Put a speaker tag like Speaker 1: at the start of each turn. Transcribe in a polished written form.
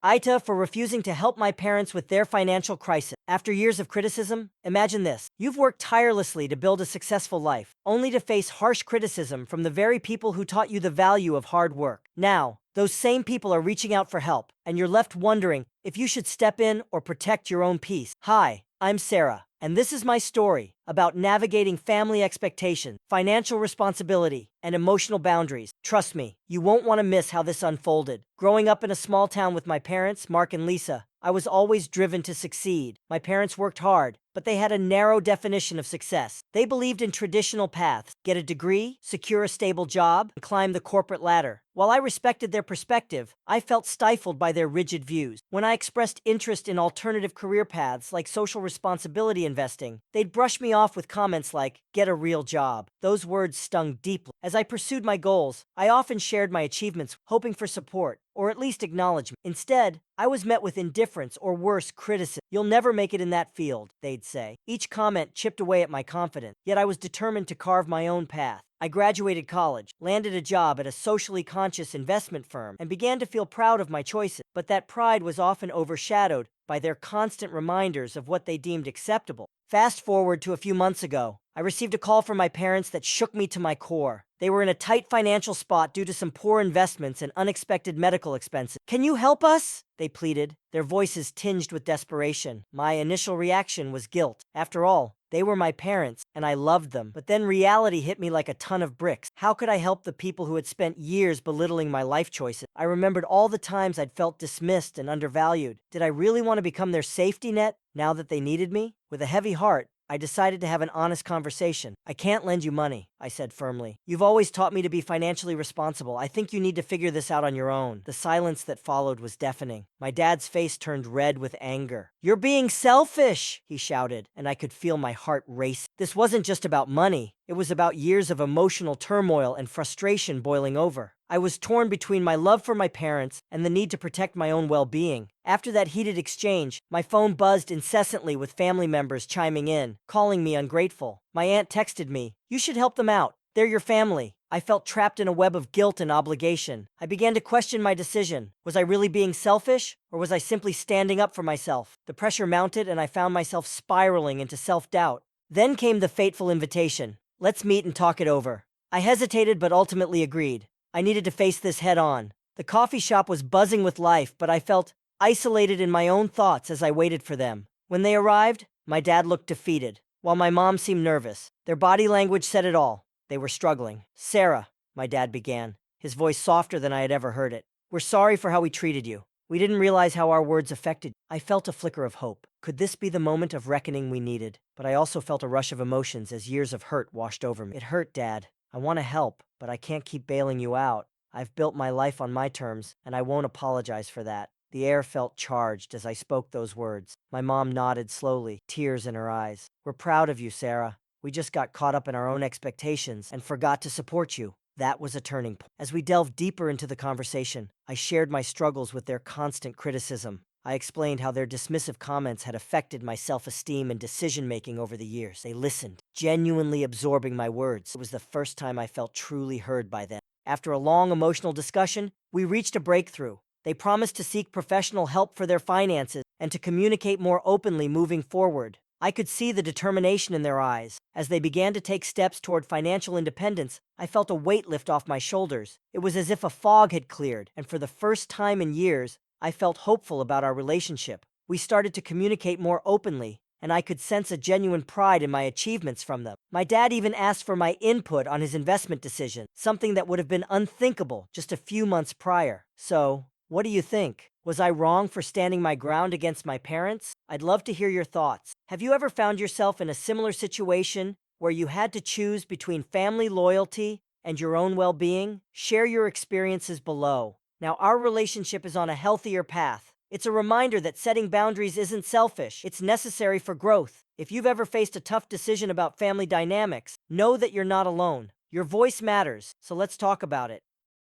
Speaker 1: AITA for refusing to help my parents with their financial crisis. After years of criticism, imagine this. You've worked tirelessly to build a successful life, only to face harsh criticism from the very people who taught you the value of hard work. Now, those same people are reaching out for help, and you're left wondering if you should step in or protect your own peace. Hi, I'm Sarah, and this is my story about navigating family expectations, financial responsibility, and emotional boundaries. Trust me, you won't want to miss how this unfolded. Growing up in a small town with my parents, Mark and Lisa, I was always driven to succeed. My parents worked hard, but they had a narrow definition of success. They believed in traditional paths: get a degree, secure a stable job, and climb the corporate ladder. While I respected their perspective, I felt stifled by their rigid views. When I expressed interest in alternative career paths like social responsibility investing, they'd brush me off with comments like, "Get a real job." Those words stung deeply. As I pursued my goals, I often shared my achievements, hoping for support, or at least acknowledgement. Instead, I was met with indifference or worse, criticism. "You'll never make it in that field," they'd say. Each comment chipped away at my confidence, yet I was determined to carve my own path. I graduated college, landed a job at a socially conscious investment firm, and began to feel proud of my choices. But that pride was often overshadowed by their constant reminders of what they deemed acceptable. Fast forward to a few months ago, I received a call from my parents that shook me to my core. They were in a tight financial spot due to some poor investments and unexpected medical expenses. "Can you help us?" they pleaded, their voices tinged with desperation. My initial reaction was guilt. After all, they were my parents, and I loved them. But then reality hit me like a ton of bricks. How could I help the people who had spent years belittling my life choices? I remembered all the times I'd felt dismissed and undervalued. Did I really want to become their safety net now that they needed me? With a heavy heart, I decided to have an honest conversation. "I can't lend you money," I said firmly. "You've always taught me to be financially responsible. I think you need to figure this out on your own." The silence that followed was deafening. My dad's face turned red with anger. "You're being selfish," he shouted, and I could feel my heart race. This wasn't just about money. It was about years of emotional turmoil and frustration boiling over. I was torn between my love for my parents and the need to protect my own well-being. After that heated exchange, my phone buzzed incessantly with family members chiming in, calling me ungrateful. My aunt texted me, "You should help them out. They're your family." I felt trapped in a web of guilt and obligation. I began to question my decision. Was I really being selfish, or was I simply standing up for myself? The pressure mounted, and I found myself spiraling into self-doubt. Then came the fateful invitation. "Let's meet and talk it over." I hesitated but ultimately agreed. I needed to face this head on. The coffee shop was buzzing with life, but I felt isolated in my own thoughts as I waited for them. When they arrived, my dad looked defeated, while my mom seemed nervous. Their body language said it all. They were struggling. "Sarah," my dad began, his voice softer than I had ever heard it, "we're sorry for how we treated you. We didn't realize how our words affected you." I felt a flicker of hope. Could this be the moment of reckoning we needed? But I also felt a rush of emotions as years of hurt washed over me. "It hurt, Dad. I want to help, but I can't keep bailing you out. I've built my life on my terms, and I won't apologize for that." The air felt charged as I spoke those words. My mom nodded slowly, tears in her eyes. "We're proud of you, Sarah. We just got caught up in our own expectations and forgot to support you." That was a turning point. As we delved deeper into the conversation, I shared my struggles with their constant criticism. I explained how their dismissive comments had affected my self-esteem and decision-making over the years. They listened, genuinely absorbing my words. It was the first time I felt truly heard by them. After a long emotional discussion, we reached a breakthrough. They promised to seek professional help for their finances and to communicate more openly moving forward. I could see the determination in their eyes. As they began to take steps toward financial independence, I felt a weight lift off my shoulders. It was as if a fog had cleared, and for the first time in years, I felt hopeful about our relationship. We started to communicate more openly, and I could sense a genuine pride in my achievements from them. My dad even asked for my input on his investment decision, something that would have been unthinkable just a few months prior. So, what do you think? Was I wrong for standing my ground against my parents? I'd love to hear your thoughts. Have you ever found yourself in a similar situation where you had to choose between family loyalty and your own well-being? Share your experiences below. Now, our relationship is on a healthier path. It's a reminder that setting boundaries isn't selfish. It's necessary for growth. If you've ever faced a tough decision about family dynamics, know that you're not alone. Your voice matters, so let's talk about it.